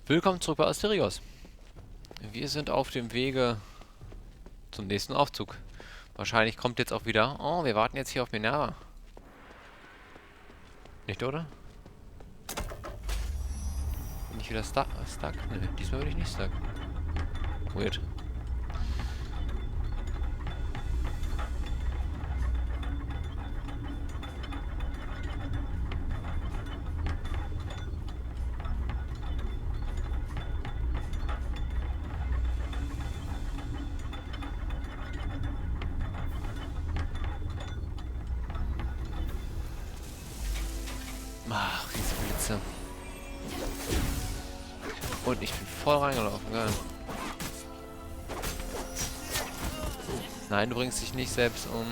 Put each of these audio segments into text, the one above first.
Willkommen zurück bei Asterigos. Wir sind auf dem Wege zum nächsten Aufzug. Wahrscheinlich kommt jetzt auch wieder... Oh, wir warten jetzt hier auf Minerva. Nicht, oder? Bin ich wieder stuck? Nö, diesmal bin ich nicht stuck. Weird. Ach, diese Blitze. Und ich bin voll reingelaufen, geil. Nein, du bringst dich nicht selbst um.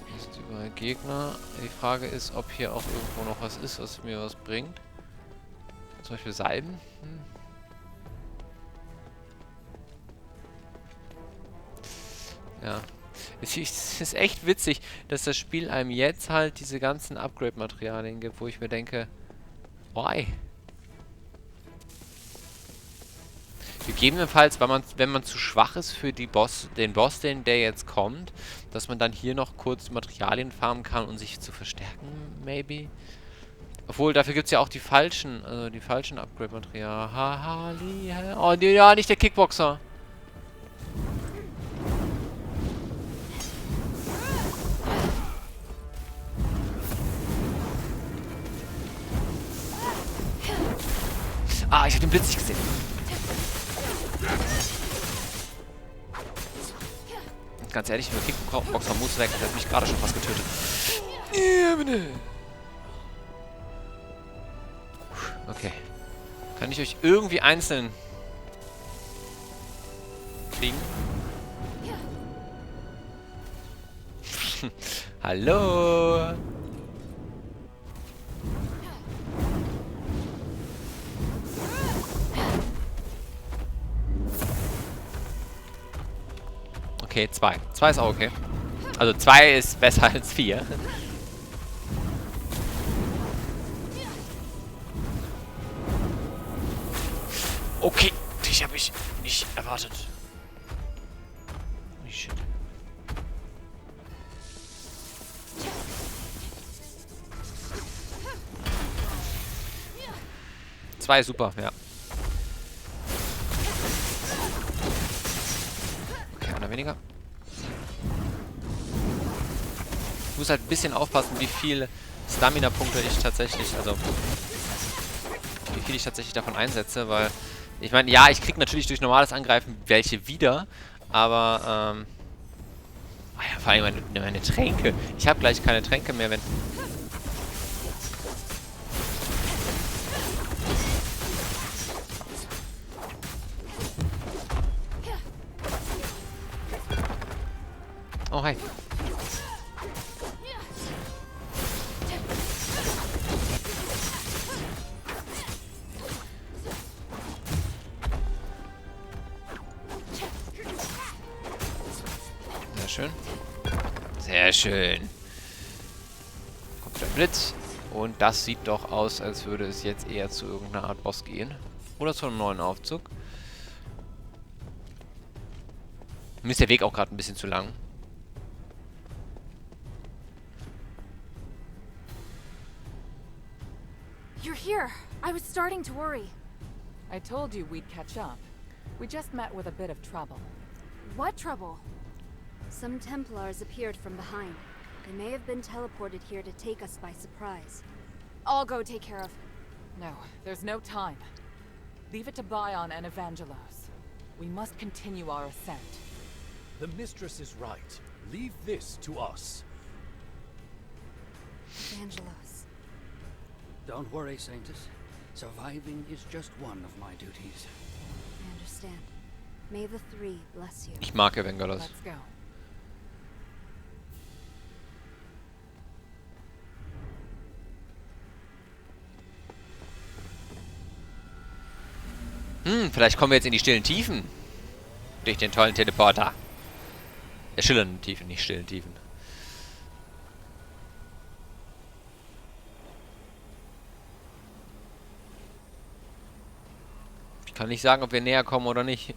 Hier sind überall Gegner. Die Frage ist, ob hier auch irgendwo noch was ist, was mir was bringt. Zum Beispiel Salben. Ja. Es ist echt witzig, dass das Spiel einem jetzt halt diese ganzen Upgrade-Materialien gibt, wo ich mir denke, why? Gegebenenfalls, wenn man zu schwach ist für den Boss, der jetzt kommt, dass man dann hier noch kurz Materialien farmen kann, um sich zu verstärken, maybe? Obwohl, dafür gibt es ja auch die falschen Upgrade-Materialien. Oh, nee, ja, nicht der Kickboxer. Ah, ich hab den Blitz nicht gesehen. Ganz ehrlich, der Kickboxer muss weg. Der hat mich gerade schon fast getötet. Okay. Kann ich euch irgendwie einzeln kriegen? Hallo? Okay, 2. 2 ist auch okay. Also 2 ist besser als 4. Okay, dich habe ich nicht erwartet. Oh, shit. Zwei, super, ja. Okay, einer weniger. Ich muss halt ein bisschen aufpassen, wie viel Stamina-Punkte ich tatsächlich, also wie viel ich tatsächlich davon einsetze, weil ich meine, ja, ich krieg natürlich durch normales Angreifen welche wieder, aber ja, vor allem meine Tränke. Ich habe gleich keine Tränke mehr, wenn... Oh, hi. Sehr schön. Sehr schön. Kommt der Blitz. Und das sieht doch aus, als würde es jetzt eher zu irgendeiner Art Boss gehen. Oder zu einem neuen Aufzug. Mir ist der Weg auch gerade ein bisschen zu lang. You're here. I was starting to worry. I told you we'd catch up. We just met with a bit of trouble. What trouble? Some Templars appeared from behind. They may have been teleported here to take us by surprise. I'll go take care of. No, there's no time. Leave it to Bion and Evangelos. We must continue our ascent. The mistress is right. Leave this to us. Evangelos. Don't worry, Saintess. Surviving is just one of my duties. I understand. May the three bless you. Ich mag Evangelos. Let's go. Vielleicht kommen wir jetzt in die stillen Tiefen. Durch den tollen Teleporter. Schillernden Tiefen, nicht stillen Tiefen. kann nicht sagen, ob wir näher kommen oder nicht.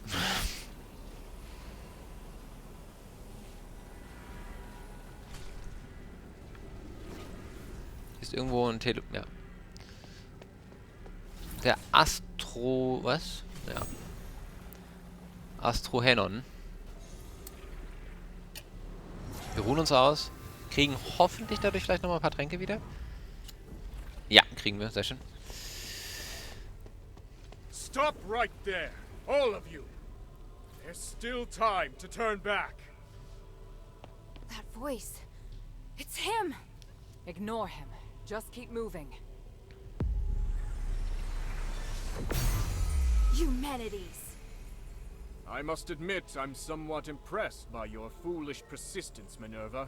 Ist irgendwo ein Ja. Der Was? Ja. Astrohenon. Wir ruhen uns aus. Kriegen hoffentlich dadurch vielleicht nochmal ein paar Tränke wieder. Ja, kriegen wir. Sehr schön. Stop right there, all of you. There's still time to turn back. That voice. It's him! Ignore him. Just keep moving. Humanities. I must admit I'm somewhat impressed by your foolish persistence, Minerva.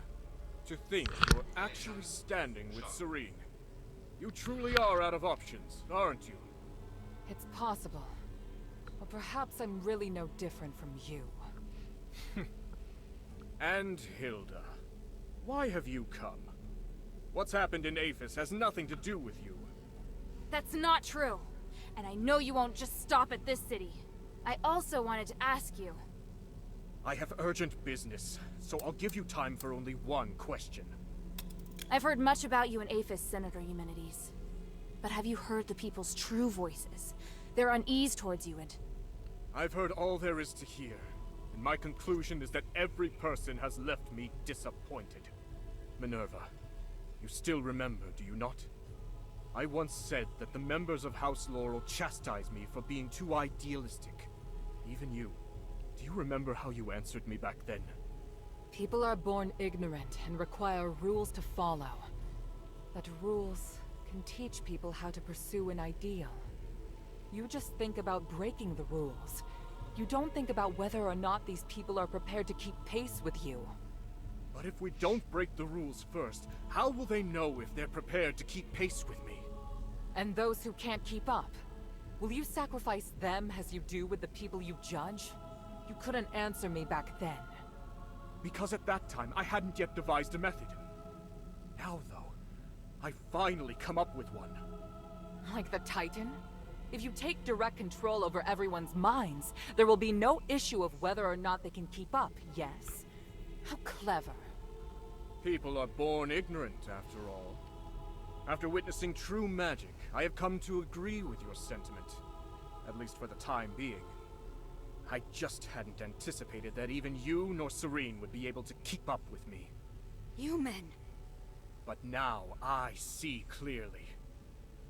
To think you're actually standing with Serene. You truly are out of options, aren't you? It's possible. But perhaps I'm really no different from you. And Hilda, why have you come? What's happened in Aphis has nothing to do with you. That's not true. And I know you won't just stop at this city. I also wanted to ask you. I have urgent business, so I'll give you time for only one question. I've heard much about you in Aphis, Senator Eumenides. But have you heard the people's true voices? Their unease towards you and... I've heard all there is to hear, and my conclusion is that every person has left me disappointed. Minerva, you still remember, do you not? I once said that the members of House Laurel chastised me for being too idealistic. Even you. Do you remember how you answered me back then? People are born ignorant and require rules to follow. But rules can teach people how to pursue an ideal. You just think about breaking the rules. You don't think about whether or not these people are prepared to keep pace with you. But if we don't break the rules first, how will they know if they're prepared to keep pace with me? And those who can't keep up? Will you sacrifice them as you do with the people you judge? You couldn't answer me back then. Because at that time, I hadn't yet devised a method. Now, though, I've finally come up with one. Like the Titan? If you take direct control over everyone's minds, there will be no issue of whether or not they can keep up, yes? How clever. People are born ignorant, after all. After witnessing true magic, I have come to agree with your sentiment. At least for the time being. I just hadn't anticipated that even you nor Serene would be able to keep up with me. You men. But now I see clearly.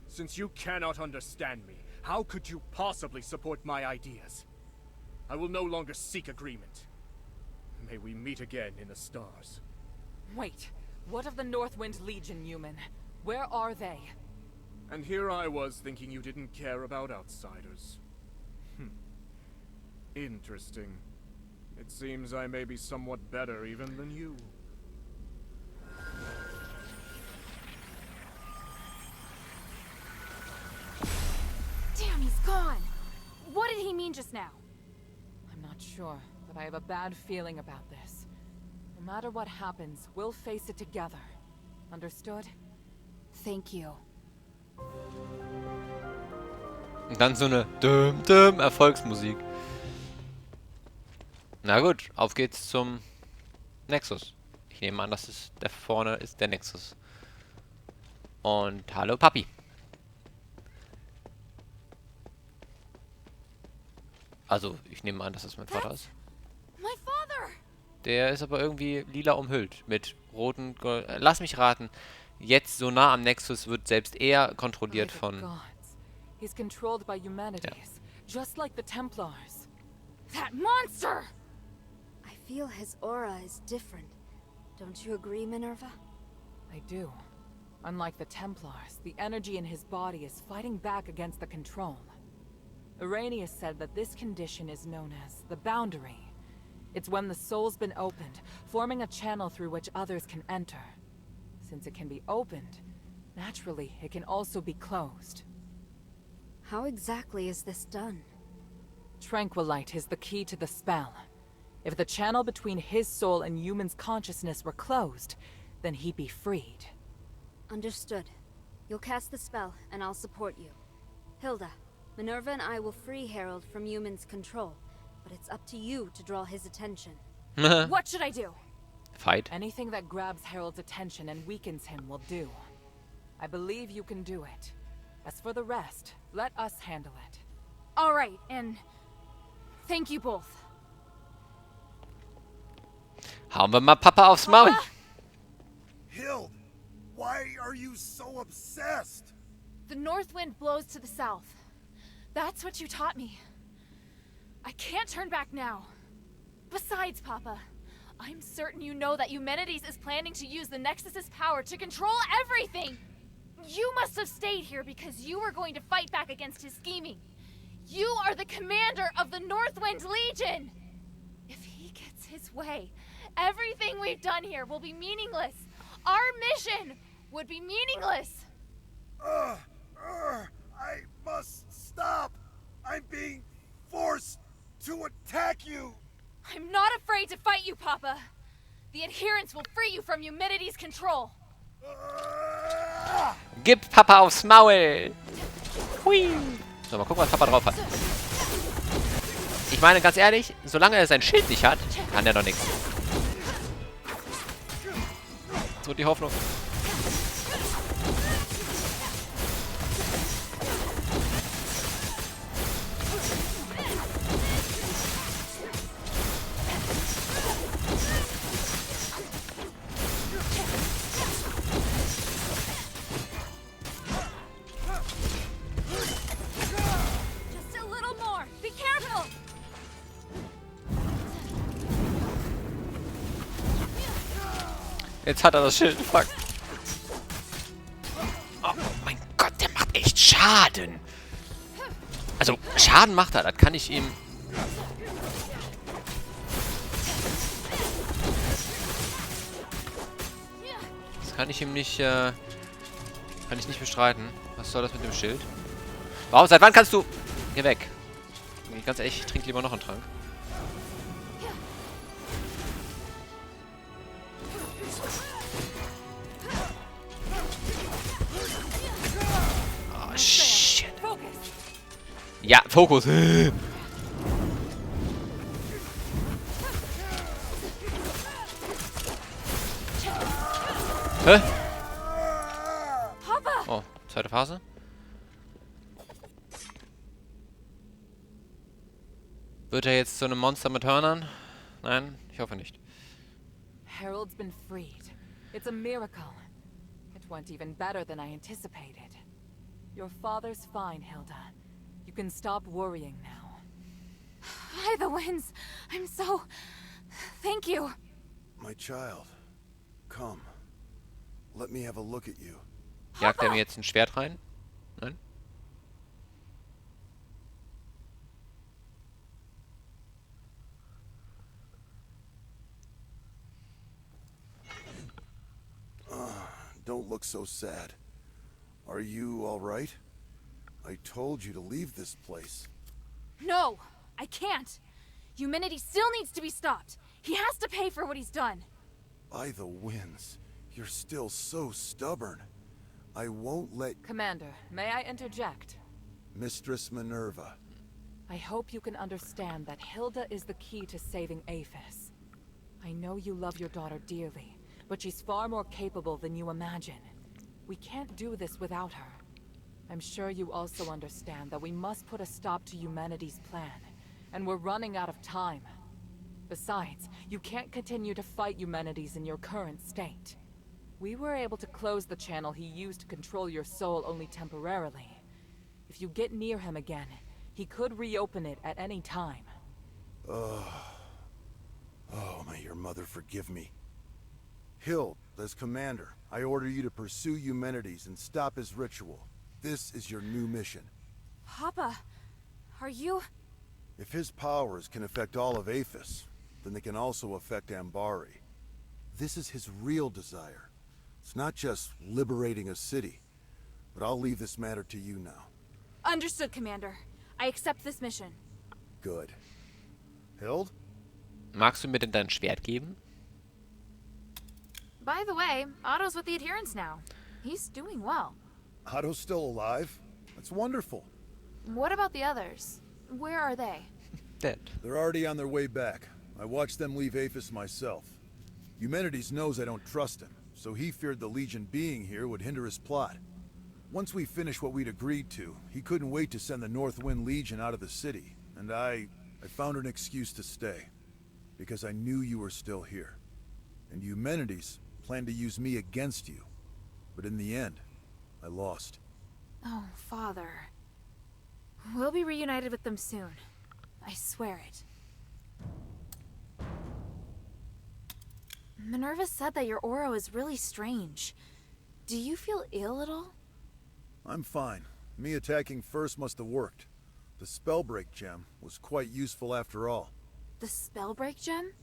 Since you cannot understand me, how could you possibly support my ideas? I will no longer seek agreement. May we meet again in the stars. Wait, what of the Northwind Legion, Human? Where are they? And here I was thinking you didn't care about outsiders. Interesting. It seems I may be somewhat better even than you. Damn, he's gone! What did he mean just now? I'm not sure, but I have a bad feeling about this. No matter what happens, we'll face it together. Understood? Thank you. Und dann so eine Düm-Düm Erfolgsmusik. Na gut, auf geht's zum Nexus. Ich nehme an, dass es da vorne ist der Nexus. Und hallo Papi. Also, ich nehme an, dass es mein Vater ist. My father! Der ist aber irgendwie lila umhüllt mit roten Gold. Lass mich raten. Jetzt so nah am Nexus wird selbst er kontrolliert By the von... gods. He's controlled by humanities, just like the Templars. That monster! I feel his aura is different. Don't you agree, Minerva? I do. Unlike the Templars, the energy in his body is fighting back against the control. Arrhenius said that this condition is known as the boundary. It's when the soul's been opened, forming a channel through which others can enter. Since it can be opened, naturally, it can also be closed. How exactly is this done? Tranquilite is the key to the spell. If the channel between his soul and human's consciousness were closed, then he'd be freed. Understood. You'll cast the spell, and I'll support you. Hilda, Minerva and I will free Harold from humans' control, but it's up to you to draw his attention. What should I do? Fight. Anything that grabs Harold's attention and weakens him will do. I believe you can do it. As for the rest, let us handle it. All right, and thank you both. Hauen wir mal Papa aufs Maul. Hild, why are you so obsessed? The north wind blows to the south. That's what you taught me. I can't turn back now. Besides, Papa, I'm certain you know that Eumenides is planning to use the Nexus's power to control everything! You must have stayed here because you were going to fight back against his scheming. You are the commander of the Northwind Legion! If he gets his way, everything we've done here will be meaningless. Our mission would be meaningless. I must stop. I'm being forced to attack you. I'm not afraid to fight you, Papa. The adherents will free you from Eumenides' control. Gib Papa aufs Maul. Hui. So, mal gucken, was Papa drauf hat. Ich meine, ganz ehrlich, solange er sein Schild nicht hat, kann er doch nichts. So die Hoffnung. Just a little more. Be careful. Jetzt hat er das Schild. Fuck. Oh mein Gott, der macht echt Schaden. Also, Schaden macht er. Das kann ich ihm... Das kann ich ihm nicht... Kann ich nicht bestreiten. Was soll das mit dem Schild? Warum? Seit wann kannst du... Geh weg. Ganz ehrlich, ich trinke lieber noch einen Trank. Oh, shit. Ja, Fokus. Hä? Papa! Oh, zweite Phase. Wird er jetzt zu einem Monster mit Hörnern? Nein, ich hoffe nicht. Harold's been freed. It's a miracle. It went even better than I anticipated. Your father's fine, Hilda. You can stop worrying now. By the winds. I'm so... Thank you. My child, come. Let me have a look at you. Jagt er mir jetzt ein Schwert rein? Nein? Don't look so sad. Are you all right? I told you to leave this place. No, I can't. Eumenides still needs to be stopped. He has to pay for what he's done. By the winds, you're still so stubborn. I won't let... Commander, may I interject? Mistress Minerva. I hope you can understand that Hilda is the key to saving Aphis. I know you love your daughter dearly, but she's far more capable than you imagine. We can't do this without her. I'm sure you also understand that we must put a stop to Eumenides' plan, and we're running out of time. Besides, you can't continue to fight Eumenides in your current state. We were able to close the channel he used to control your soul only temporarily. If you get near him again, he could reopen it at any time. Oh, may your mother forgive me. Hild, as commander, I order you to pursue Eumenides and stop his ritual. This is your new mission. Papa, are you... If his powers can affect all of Aphis, then they can also affect Ambari. This is his real desire. It's not just liberating a city. But I'll leave this matter to you now. Understood, Commander. I accept this mission. Good. Hild? Magst du mir denn dein Schwert geben? By the way, Otto's with the adherents now. He's doing well. Otto's still alive? That's wonderful. What about the others? Where are they? Dead. They're already on their way back. I watched them leave Aphis myself. Eumenides knows I don't trust him, so he feared the Legion being here would hinder his plot. Once we finished what we'd agreed to, he couldn't wait to send the Northwind Legion out of the city, and I found an excuse to stay. Because I knew you were still here. And Eumenides planned to use me against you. But in the end, I lost. Oh, Father. We'll be reunited with them soon. I swear it. Minerva said that your aura is really strange. Do you feel ill at all? I'm fine. Me attacking first must have worked. The Spellbreak gem was quite useful after all. The Spellbreak gem?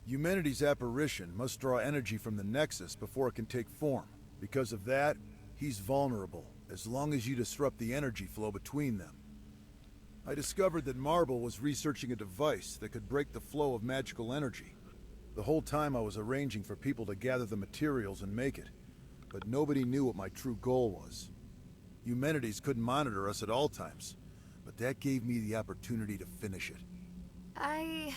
Eumenides' apparition must draw energy from the Nexus before it can take form. Because of that, he's vulnerable, as long as you disrupt the energy flow between them. I discovered that Marble was researching a device that could break the flow of magical energy. The whole time I was arranging for people to gather the materials and make it, but nobody knew what my true goal was. Eumenides couldn't monitor us at all times, but that gave me the opportunity to finish it. I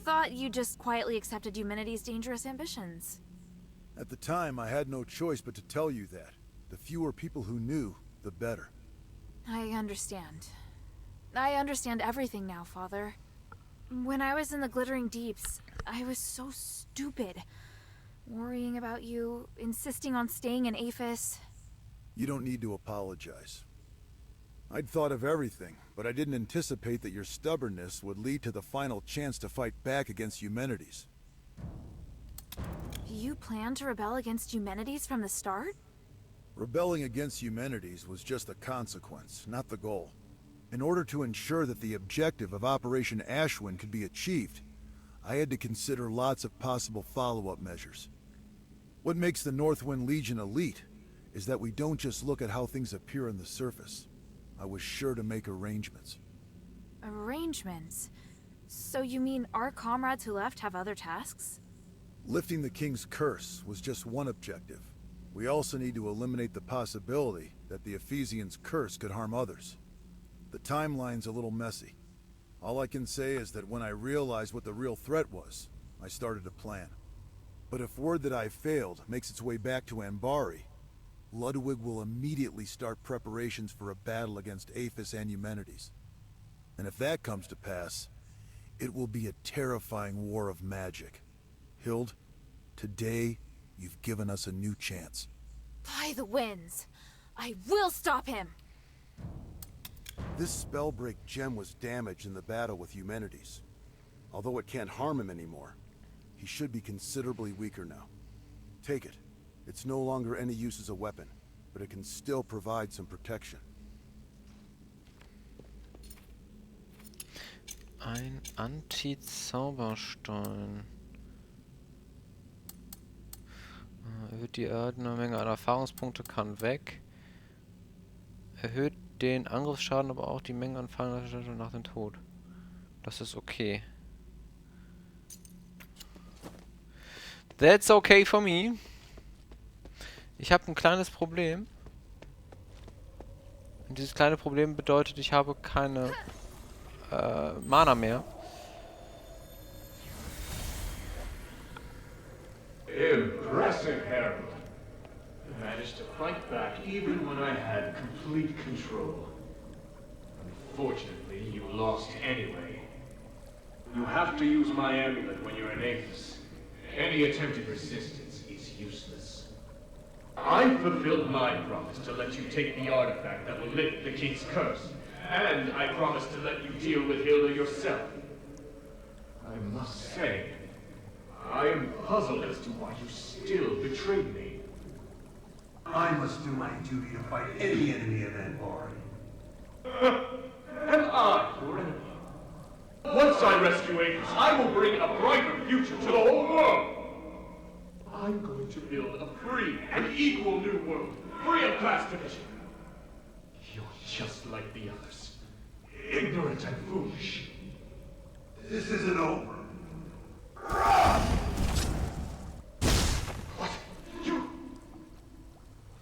thought you just quietly accepted Eumenides' dangerous ambitions. At the time, I had no choice but to tell you that. The fewer people who knew, the better. I understand. I understand everything now, Father. When I was in the Glittering Deeps, I was so stupid. Worrying about you, insisting on staying in Aphis. You don't need to apologize. I'd thought of everything, but I didn't anticipate that your stubbornness would lead to the final chance to fight back against Eumenides. You planned to rebel against Eumenides from the start? Rebelling against Eumenides was just a consequence, not the goal. In order to ensure that the objective of Operation Ashwin could be achieved, I had to consider lots of possible follow-up measures. What makes the Northwind Legion elite is that we don't just look at how things appear on the surface. I was sure to make arrangements. Arrangements? So you mean our comrades who left have other tasks? Lifting the King's curse was just one objective. We also need to eliminate the possibility that the Ephesians' curse could harm others. The timeline's a little messy. All I can say is that when I realized what the real threat was, I started a plan. But if word that I failed makes its way back to Ambari, Ludwig will immediately start preparations for a battle against Aphis and Eumenides. And if that comes to pass, it will be a terrifying war of magic. Hild, today, you've given us a new chance. By the winds! I will stop him! This Spellbreak gem was damaged in the battle with Eumenides. Although it can't harm him anymore, he should be considerably weaker now. Take it. It's no longer any use as a weapon, but it can still provide some protection. Ein Anti-Zauberstein. Erhöht die erhaltene Menge an Erfahrungspunkte, kann weg. Erhöht den Angriffsschaden, aber auch die Menge an Fallen nach dem Tod. Das ist okay. That's okay for me. Ich habe ein kleines Problem. Und dieses kleine Problem bedeutet, ich habe keine Mana mehr. Impressive, Harold. You managed to fight back even when I had complete control. Unfortunately, you lost anyway. You have to use my amulet when you're in Aphis. Any attempted resistance is useless. I fulfilled my promise to let you take the artifact that will lift the King's curse. And I promised to let you deal with Hilda yourself. I must say, I am puzzled as to why you still betrayed me. I must do my duty to fight any enemy of Ambari. Am I your enemy? Once I rescue Aphis, I will bring a brighter future to the whole world. I'm going to build a free and equal new world, free of class division. You're just like the others, ignorant and foolish. This isn't over. What? You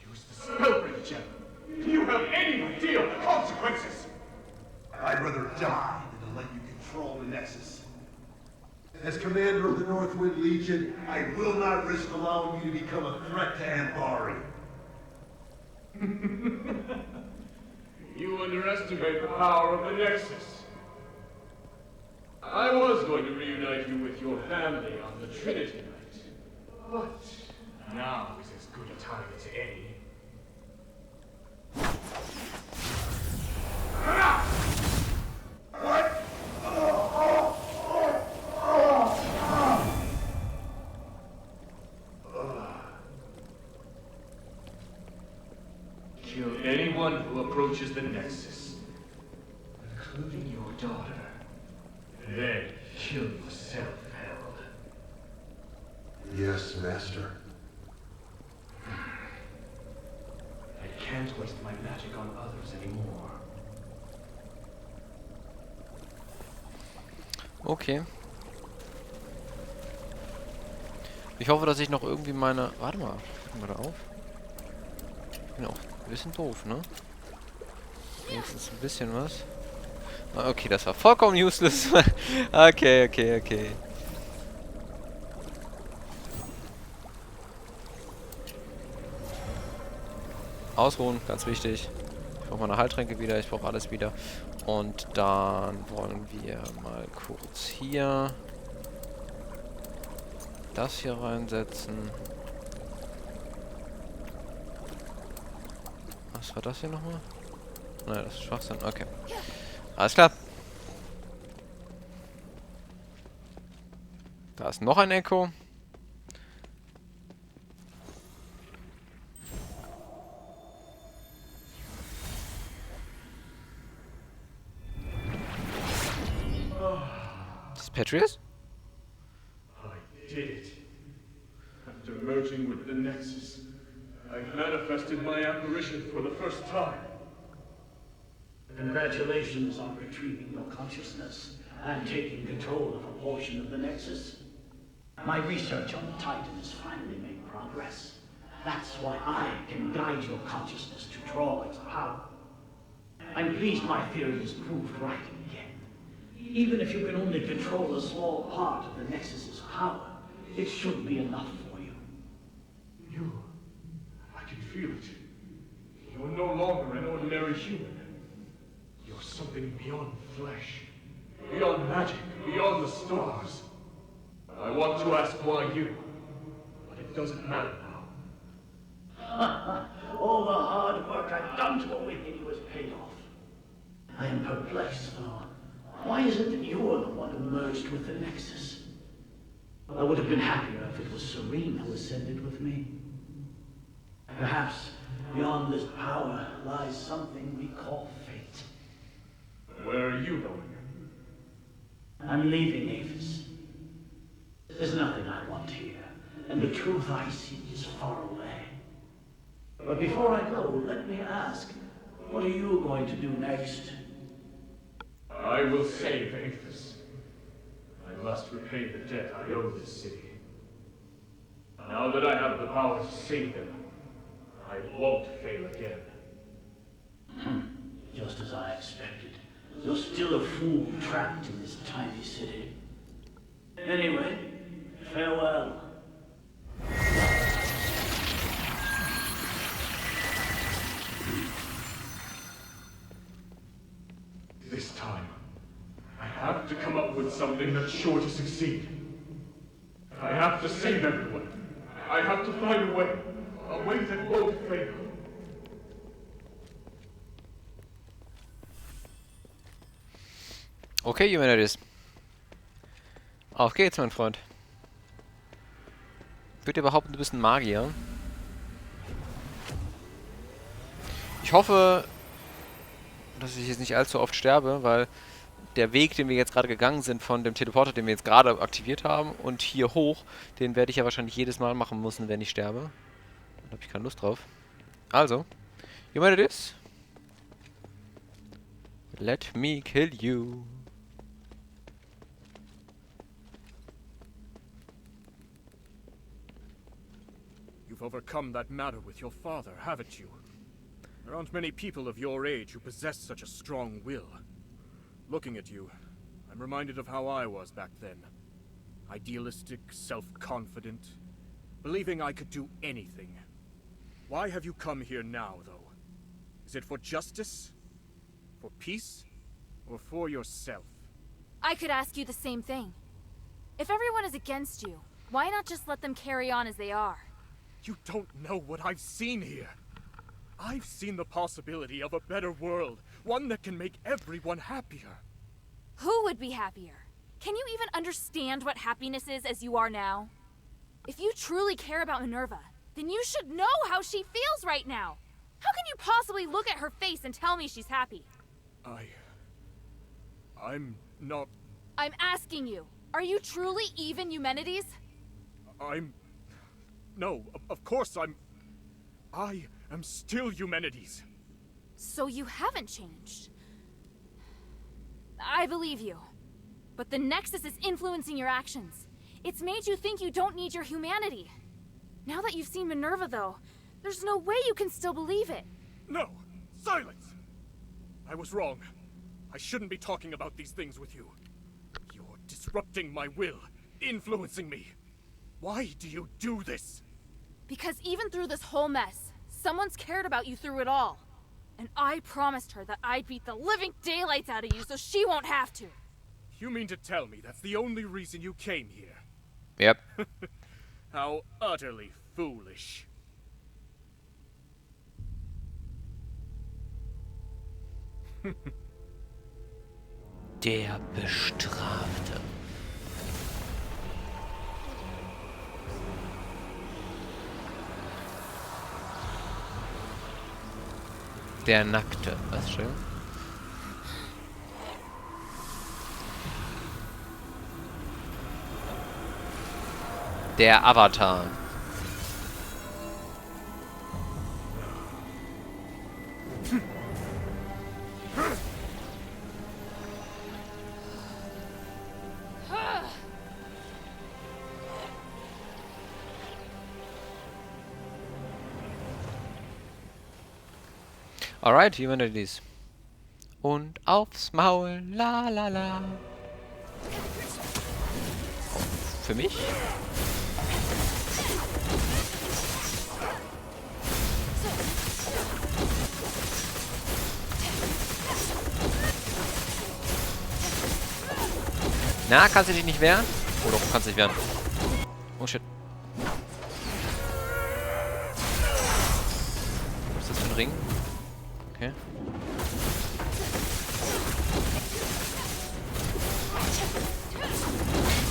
used the Spellbreak gem. You have any idea of the consequences? I'd rather die than to let you control the Nexus. As commander of the Northwind Legion, I will not risk allowing you to become a threat to Ambari. You underestimate the power of the Nexus. I was going to reunite you with your family on the Trinity night, but now is as good a time as any. What? Kill anyone who approaches the Nexus, including your daughter. Then kill yourself, Harold. Yes, Master. I can't waste my magic on others anymore. Okay. Ich hoffe, dass ich noch irgendwie meine... Warte mal, mal da auf. Ich bin auch ein bisschen doof, ne? Wenigstens ein bisschen was. Ah, okay, das war vollkommen useless. Okay. Ausruhen, ganz wichtig. Ich brauche meine Heiltränke wieder, ich brauche alles wieder. Und dann wollen wir mal kurz hier das hier reinsetzen. Was war das hier nochmal? Nein, das ist Schwachsinn. Okay. Alles klar. Da ist noch ein Echo. Das ist Patrius? I did it. After merging with the Nexus, I manifested my apparition for the first time. Congratulations on retrieving your consciousness and taking control of a portion of the Nexus. My research on the Titan has finally made progress. That's why I can guide your consciousness to draw its power. I'm pleased my theory is proved right again. Even if you can only control a small part of the Nexus's power, it should be enough for you. I can feel it. You're no longer an ordinary human. You're something beyond flesh, beyond magic, beyond the stars. I want to ask why you, but it doesn't matter now. All the hard work I've done to awaken you has paid off. I am perplexed, though. Why is it that you're the one who merged with the Nexus? I would have been happier if it was Serene who ascended with me. Perhaps beyond this power lies something we call fate. Where are you going? I'm leaving Avis. There's nothing I want here, and the truth I seek is far away. But before I go, let me ask, what are you going to do next? I will save Avis. I must repay the debt I owe this city. Now that I have the power to save them, I won't fail again. Just as I expected. You're still a fool trapped in this tiny city. Anyway, farewell. This time, I have to come up with something that's sure to succeed. I have to save everyone. I have to find a way that won't fail. Okay, Humanities. Auf geht's, mein Freund. Ich würde behaupten, du bist ein Magier. Ich hoffe, dass ich jetzt nicht allzu oft sterbe, weil der Weg, den wir jetzt gerade gegangen sind von dem Teleporter, den wir jetzt gerade aktiviert haben, und hier hoch, den werde ich ja wahrscheinlich jedes Mal machen müssen, wenn ich sterbe. Da habe ich keine Lust drauf. Also, Humanities. Let me kill you. You've overcome that matter with your father, haven't you? There aren't many people of your age who possess such a strong will. Looking at you, I'm reminded of how I was back then. Idealistic, self-confident, believing I could do anything. Why have you come here now, though? Is it for justice? For peace? Or for yourself? I could ask you the same thing. If everyone is against you, why not just let them carry on as they are? You don't know what I've seen here. I've seen the possibility of a better world, one that can make everyone happier. Who would be happier? Can you even understand what happiness is as you are now? If you truly care about Minerva, then you should know how she feels right now. How can you possibly look at her face and tell me she's happy? I'm not... I'm asking you, are you truly even Eumenides? No, of course I am still Eumenides. So you haven't changed. I believe you. But the Nexus is influencing your actions. It's made you think you don't need your humanity. Now that you've seen Minerva, though, there's no way you can still believe it. No! Silence! I was wrong. I shouldn't be talking about these things with you. You're disrupting my will, influencing me. Why do you do this? Because even through this whole mess, someone's cared about you through it all. And I promised her that I'd beat the living daylights out of you so she won't have to. You mean to tell me that's the only reason you came here? Yep. How utterly foolish. Der Bestrafte. Der Nackte. Was schön. Der Avatar. Alright, Humanities. Und aufs Maul, la la la. Für mich? Na, kannst du dich nicht wehren? Oh doch, kannst dich wehren. Oh shit. Was ist das für ein Ring? Okay.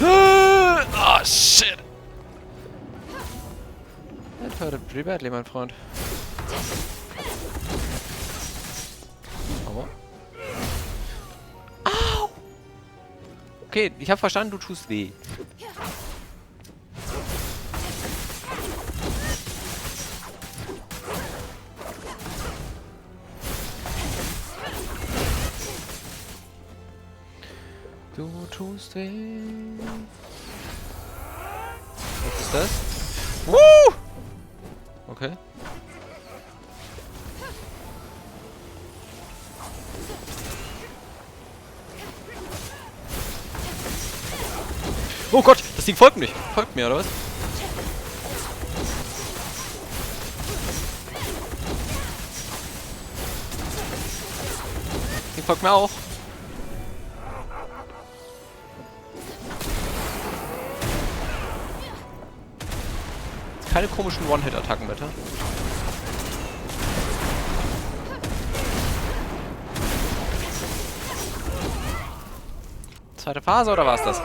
Oh shit. That hurt pretty badly, mein Freund. Aber. Au! Okay, ich habe verstanden, du tust weh. Du tust weh. Was ist das? Woo! Okay. Oh Gott, das Ding folgt nicht. Folgt mir, oder was? Das Ding folgt mir auch. Keine komischen One-Hit-Attacken, bitte. Zweite Phase, oder war's das?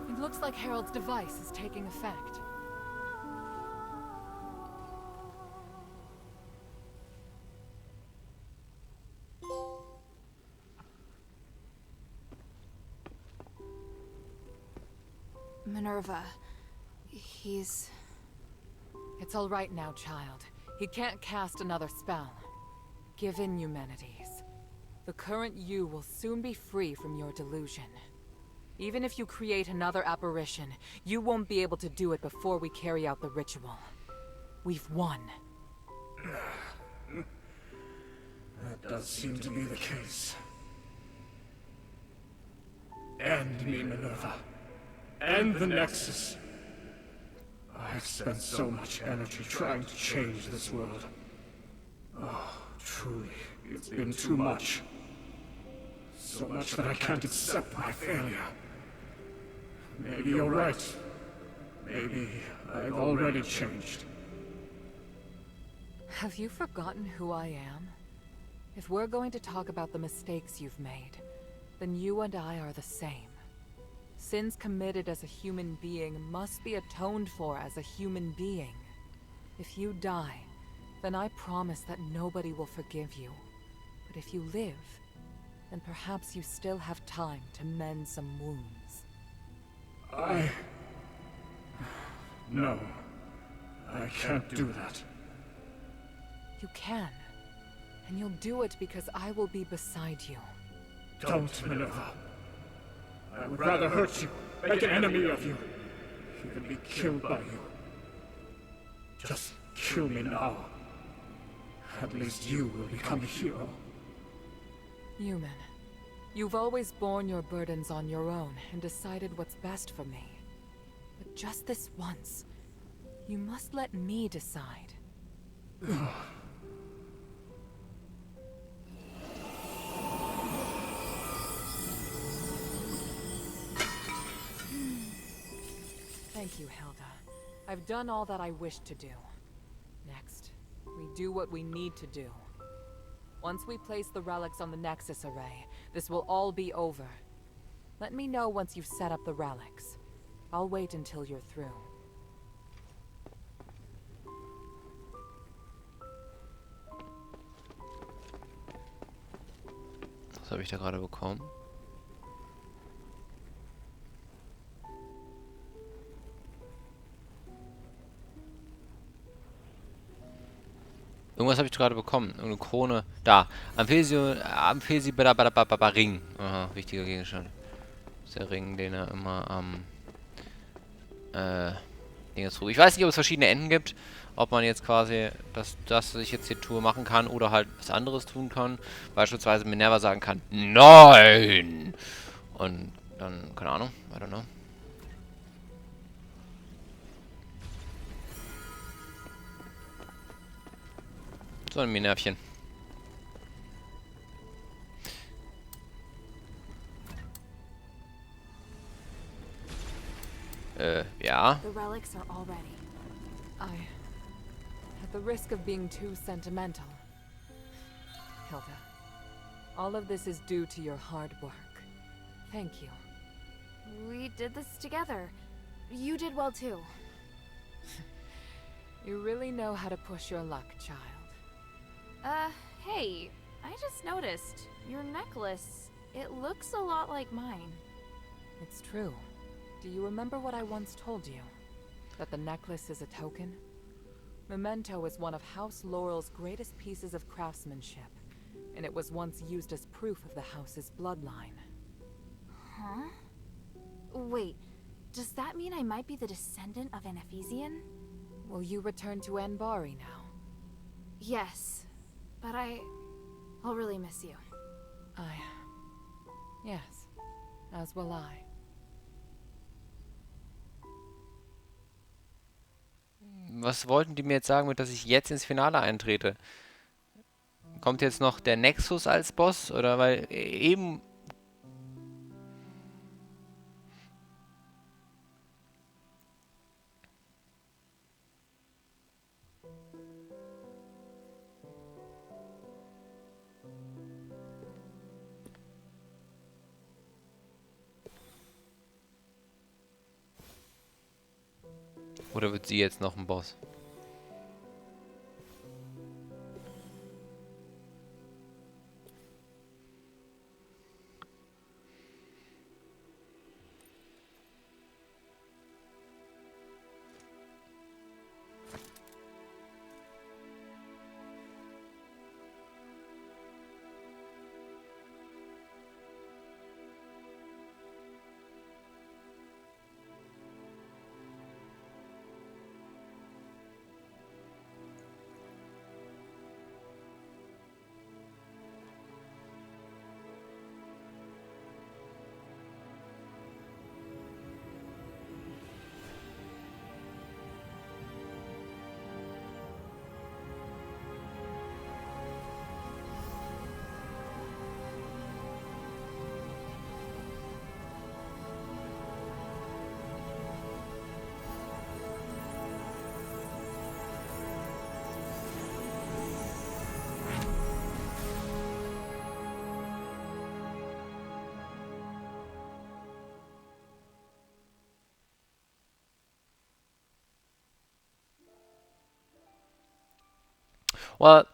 It looks like Harold's device is taking effect. Minerva. He's... It's all right now, child. He can't cast another spell. Give in, Eumenides. The current you will soon be free from your delusion. Even if you create another apparition, you won't be able to do it before we carry out the ritual. We've won. That does seem to be the case. End me, Minerva. End the Nexus. I've spent so much energy trying to change this world. Oh, truly, it's been too much. So much that I can't accept my failure. Maybe you're right. Maybe I've already changed. Have you forgotten who I am? If we're going to talk about the mistakes you've made, then you and I are the same. Sins committed as a human being must be atoned for as a human being. If you die, then I promise that nobody will forgive you. But if you live, then perhaps you still have time to mend some wounds. No. I can't do that. You can. And you'll do it because I will be beside you. Don't, Minerva. I would rather hurt you, make an enemy of you, even be killed by you. Just kill me now. At least you will become a hero. Human, you've always borne your burdens on your own and decided what's best for me. But just this once, you must let me decide. Thank you, Hilda. I've done all that I wished to do. Next, we do what we need to do. Once we place the relics on the Nexus array, this will all be over. Let me know once you've set up the relics. I'll wait until you're through. Was habe ich da gerade bekommen? Irgendwas habe ich gerade bekommen. Irgendeine Krone. Da. Ring. Aha, wichtiger Gegenstand. Das ist der Ring, den er immer am Dinge trug. Ich weiß nicht, ob es verschiedene Enden gibt. Ob man jetzt quasi das ich jetzt hier tue, machen kann oder halt was anderes tun kann. Beispielsweise Minerva sagen kann, nein! Und dann, keine Ahnung, I don't know. So ein Minervchen. Ja. The relics are all ready. At the risk of being too sentimental, Hilda, all of this is due to your hard work. Thank you. We did this together. You did well too. You really know how to push your luck, child. Hey, I just noticed. Your necklace, it looks a lot like mine. It's true. Do you remember what I once told you? That the necklace is a token? Memento is one of House Laurel's greatest pieces of craftsmanship, and it was once used as proof of the house's bloodline. Huh? Wait, does that mean I might be the descendant of an Ephesian? Will you return to Anbari now? Yes, but I'll really miss you. Yes, as will I. Was wollten die mir jetzt sagen, mit dass ich jetzt ins Finale eintrete? Kommt jetzt noch der Nexus als Boss? Oder weil eben... Oder wird sie jetzt noch ein Boss? Well,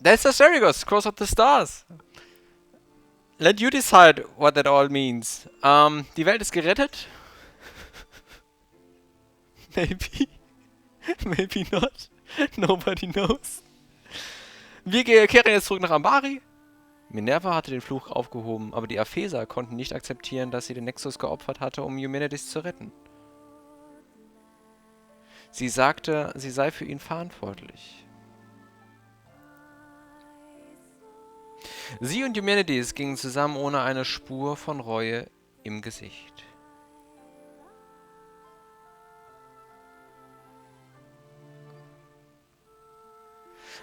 that's Asterigos, Cross of the Stars. Let you decide what that all means. Die Welt ist gerettet. Maybe. Maybe not. Nobody knows. Wir kehren jetzt zurück nach Ambari. Minerva hatte den Fluch aufgehoben, aber die Apheser konnten nicht akzeptieren, dass sie den Nexus geopfert hatte, um Eumenides zu retten. Sie sagte, sie sei für ihn verantwortlich. Sie und Eumenides gingen zusammen ohne eine Spur von Reue im Gesicht.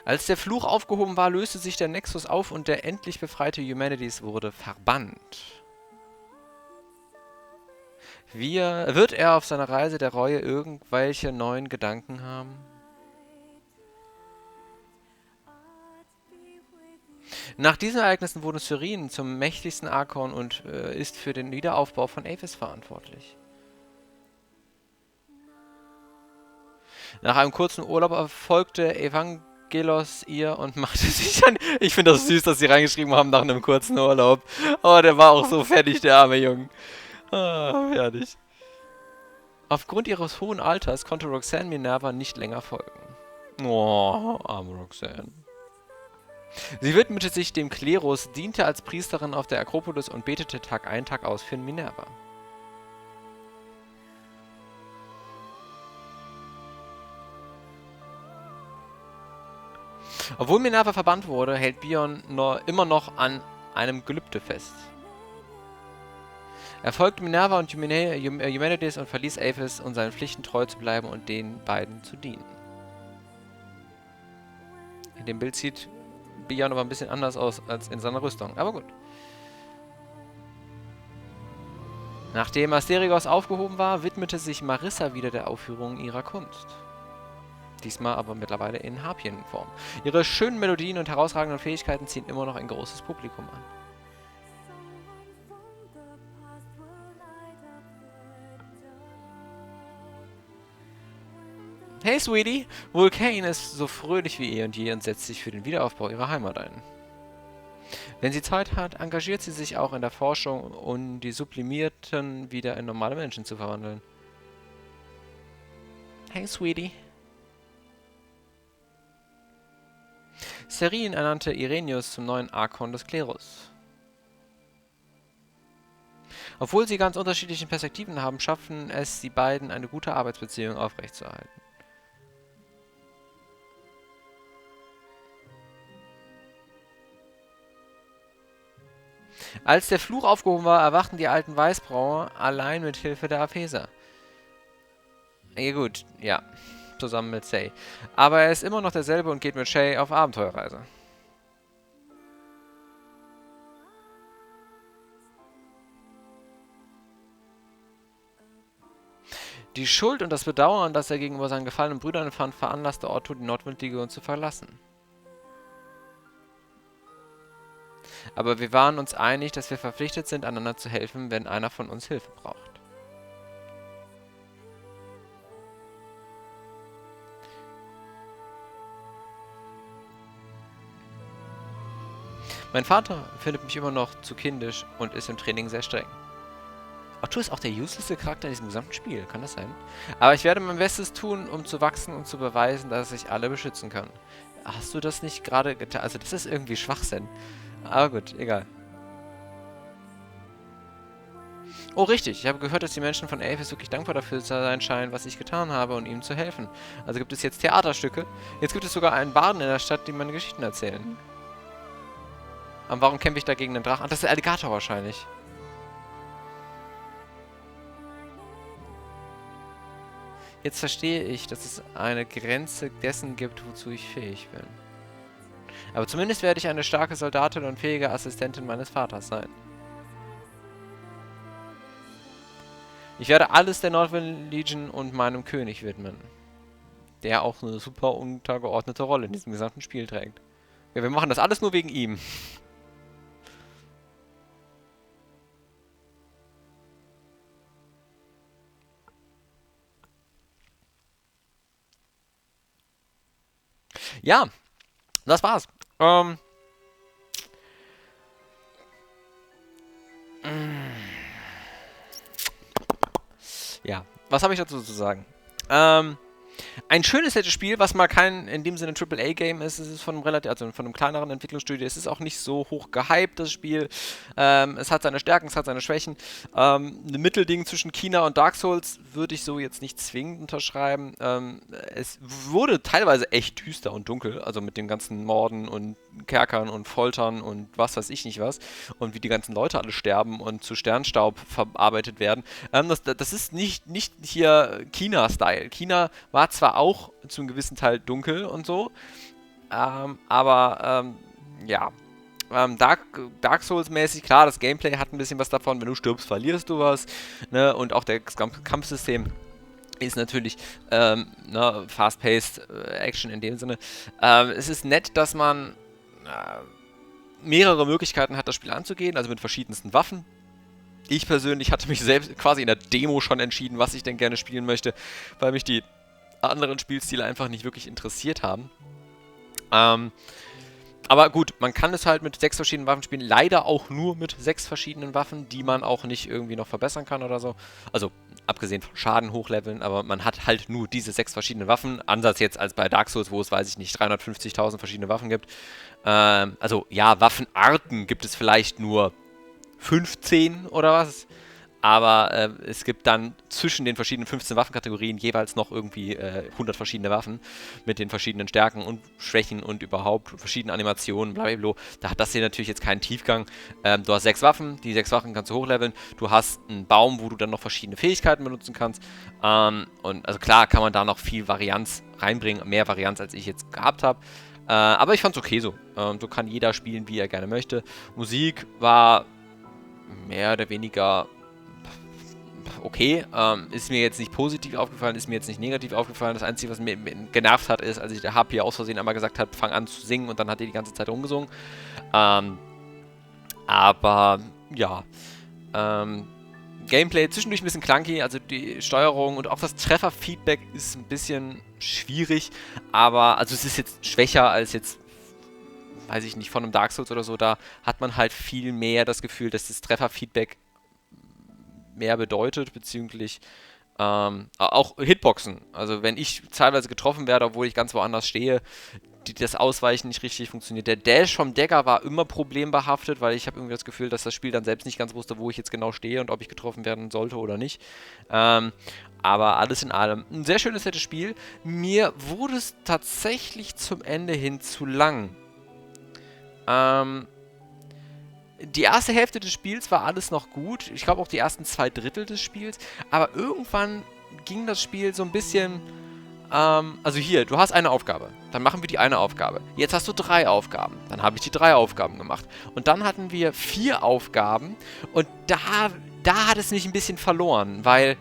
Als der Fluch aufgehoben war, löste sich der Nexus auf und der endlich befreite Eumenides wurde verbannt. Wird er auf seiner Reise der Reue irgendwelche neuen Gedanken haben? Nach diesen Ereignissen wurde Cyrene zum mächtigsten Archon und ist für den Wiederaufbau von Aphis verantwortlich. Nach einem kurzen Urlaub erfolgte Evangelos ihr und machte sich an... Ich finde das süß, dass sie reingeschrieben haben nach einem kurzen Urlaub. Oh, der war auch so fertig, der arme Junge. Ah, fertig. Aufgrund ihres hohen Alters konnte Roxanne Minerva nicht länger folgen. Oh, arme Roxanne. Sie widmete sich dem Klerus, diente als Priesterin auf der Akropolis und betete Tag ein, Tag aus für Minerva. Obwohl Minerva verbannt wurde, hält Bion immer noch an einem Gelübde fest. Er folgte Minerva und Eumenides und verließ Aphis, um seinen Pflichten treu zu bleiben und den beiden zu dienen. In dem Bild sieht Bion aber ein bisschen anders aus als in seiner Rüstung, aber gut. Nachdem Asterigos aufgehoben war, widmete sich Marissa wieder der Aufführung ihrer Kunst. Diesmal aber mittlerweile in Harpienform. Ihre schönen Melodien und herausragenden Fähigkeiten ziehen immer noch ein großes Publikum an. Hey Sweetie, Vulcane ist so fröhlich wie eh und je und setzt sich für den Wiederaufbau ihrer Heimat ein. Wenn sie Zeit hat, engagiert sie sich auch in der Forschung, um die Sublimierten wieder in normale Menschen zu verwandeln. Hey Sweetie. Cyrene ernannte Irenaeus zum neuen Archon des Klerus. Obwohl sie ganz unterschiedliche Perspektiven haben, schaffen es die beiden, eine gute Arbeitsbeziehung aufrechtzuerhalten. Als der Fluch aufgehoben war, erwachten die alten Weißbrauer allein mit Hilfe der Apheser. Ja gut, ja, zusammen mit Say. Aber er ist immer noch derselbe und geht mit Shay auf Abenteuerreise. Die Schuld und das Bedauern, das er gegenüber seinen gefallenen Brüdern empfand, veranlasste Otto, die Nordwindlegion zu verlassen. Aber wir waren uns einig, dass wir verpflichtet sind, einander zu helfen, wenn einer von uns Hilfe braucht. Mein Vater findet mich immer noch zu kindisch und ist im Training sehr streng. Otto ist auch der uselessste Charakter in diesem gesamten Spiel, kann das sein? Aber ich werde mein Bestes tun, um zu wachsen und zu beweisen, dass ich alle beschützen kann. Hast du das nicht gerade getan? Also das ist irgendwie Schwachsinn. Aber gut, egal. Oh, richtig. Ich habe gehört, dass die Menschen von Aphis wirklich dankbar dafür sein scheinen, was ich getan habe, und ihnen zu helfen. Also gibt es jetzt Theaterstücke. Jetzt gibt es sogar einen Barden in der Stadt, die meine Geschichten erzählen. Aber warum kämpfe ich da gegen den Drachen? Ach, das ist der Alligator wahrscheinlich. Jetzt verstehe ich, dass es eine Grenze dessen gibt, wozu ich fähig bin. Aber zumindest werde ich eine starke Soldatin und fähige Assistentin meines Vaters sein. Ich werde alles der Nordwind Legion und meinem König widmen. Der auch eine super untergeordnete Rolle in diesem gesamten Spiel trägt. Ja, wir machen das alles nur wegen ihm. Ja, das war's. Ja, was habe ich dazu zu sagen? Ein schönes nettes Spiel, was mal kein in dem Sinne AAA-Game ist. Es ist von einem kleineren Entwicklungsstudio. Es ist auch nicht so hoch gehypt, das Spiel. Es hat seine Stärken, es hat seine Schwächen. Ein Mittelding zwischen China und Dark Souls würde ich so jetzt nicht zwingend unterschreiben. Es wurde teilweise echt düster und dunkel, also mit den ganzen Morden und Kerkern und Foltern und was weiß ich nicht was. Und wie die ganzen Leute alle sterben und zu Sternstaub verarbeitet werden. Das ist nicht hier China-Style. China war zwar auch zu einem gewissen Teil dunkel und so, aber ja, Dark Souls-mäßig, klar, das Gameplay hat ein bisschen was davon, wenn du stirbst, verlierst du was, ne? Und auch das Kampfsystem ist natürlich fast-paced Action in dem Sinne. Es ist nett, dass man mehrere Möglichkeiten hat, das Spiel anzugehen, also mit verschiedensten Waffen. Ich persönlich hatte mich selbst quasi in der Demo schon entschieden, was ich denn gerne spielen möchte, weil mich die anderen Spielstile einfach nicht wirklich interessiert haben. Aber gut, man kann es halt mit 6 verschiedenen Waffen spielen. Leider auch nur mit 6 verschiedenen Waffen, die man auch nicht irgendwie noch verbessern kann oder so. Also, abgesehen von Schaden hochleveln, aber man hat halt nur diese 6 verschiedenen Waffen. Anders jetzt als bei Dark Souls, wo es, weiß ich nicht, 350.000 verschiedene Waffen gibt. Also, ja, Waffenarten gibt es vielleicht nur 15 oder was. Aber es gibt dann zwischen den verschiedenen 15 Waffenkategorien jeweils noch irgendwie 100 verschiedene Waffen mit den verschiedenen Stärken und Schwächen und überhaupt verschiedene Animationen, blablabla. Da hat das hier natürlich jetzt keinen Tiefgang. Du hast 6 Waffen, die 6 Waffen kannst du hochleveln. Du hast einen Baum, wo du dann noch verschiedene Fähigkeiten benutzen kannst. Und also klar kann man da noch viel Varianz reinbringen, mehr Varianz als ich jetzt gehabt habe. Aber ich fand's okay so. So kann jeder spielen, wie er gerne möchte. Musik war mehr oder weniger okay, ist mir jetzt nicht positiv aufgefallen, ist mir jetzt nicht negativ aufgefallen. Das Einzige, was mir genervt hat, ist, als ich der HP aus Versehen einmal gesagt habe, fang an zu singen und dann hat er die ganze Zeit rumgesungen. Aber, ja. Gameplay zwischendurch ein bisschen clunky, also die Steuerung und auch das Trefferfeedback ist ein bisschen schwierig, aber, also es ist jetzt schwächer als jetzt, weiß ich nicht, von einem Dark Souls oder so, da hat man halt viel mehr das Gefühl, dass das Trefferfeedback mehr bedeutet, beziehungsweise auch Hitboxen. Also wenn ich teilweise getroffen werde, obwohl ich ganz woanders stehe, das Ausweichen nicht richtig funktioniert. Der Dash vom Dagger war immer problembehaftet, weil ich habe irgendwie das Gefühl, dass das Spiel dann selbst nicht ganz wusste, wo ich jetzt genau stehe und ob ich getroffen werden sollte oder nicht. Aber alles in allem ein sehr schönes, nettes Spiel. Mir wurde es tatsächlich zum Ende hin zu lang. Die erste Hälfte des Spiels war alles noch gut. Ich glaube auch die ersten 2/3 des Spiels. Aber irgendwann ging das Spiel so ein bisschen... also hier, du hast eine Aufgabe. Dann machen wir die eine Aufgabe. Jetzt hast du 3 Aufgaben. Dann habe ich die 3 Aufgaben gemacht. Und dann hatten wir 4 Aufgaben. Und da hat es mich ein bisschen verloren. Weil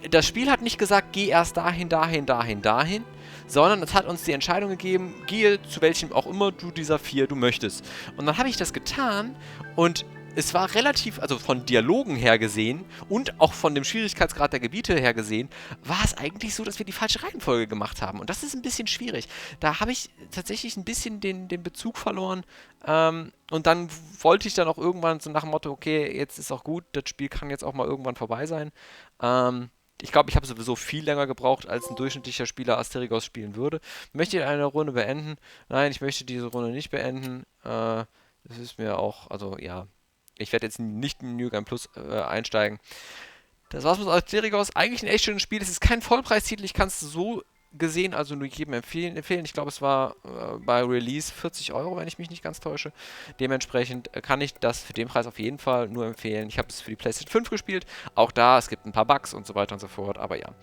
das Spiel hat nicht gesagt, geh erst dahin, dahin, dahin, dahin. Sondern es hat uns die Entscheidung gegeben, gehe zu welchem auch immer du dieser 4 du möchtest. Und dann habe ich das getan und es war relativ, also von Dialogen her gesehen und auch von dem Schwierigkeitsgrad der Gebiete her gesehen, war es eigentlich so, dass wir die falsche Reihenfolge gemacht haben. Und das ist ein bisschen schwierig. Da habe ich tatsächlich ein bisschen den Bezug verloren. Und dann wollte ich dann auch irgendwann so nach dem Motto, okay, jetzt ist auch gut, das Spiel kann jetzt auch mal irgendwann vorbei sein. Ich glaube, ich habe sowieso viel länger gebraucht, als ein durchschnittlicher Spieler Asterigos spielen würde. Möchte ich eine Runde beenden? Nein, ich möchte diese Runde nicht beenden. Das ist mir auch, also ja, ich werde jetzt nicht in New Game Plus einsteigen. Das war's mit Asterigos. Eigentlich ein echt schönes Spiel. Es ist kein Vollpreistitel, ich kann es so gesehen, also nur jedem empfehlen. Ich glaube, es war bei Release 40 €, wenn ich mich nicht ganz täusche. Dementsprechend kann ich das für den Preis auf jeden Fall nur empfehlen. Ich habe es für die PlayStation 5 gespielt. Auch da, es gibt ein paar Bugs und so weiter und so fort, aber ja.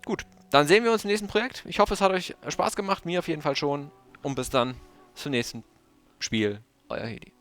Gut, dann sehen wir uns im nächsten Projekt. Ich hoffe, es hat euch Spaß gemacht, mir auf jeden Fall schon. Und bis dann zum nächsten Spiel. Euer Hedi.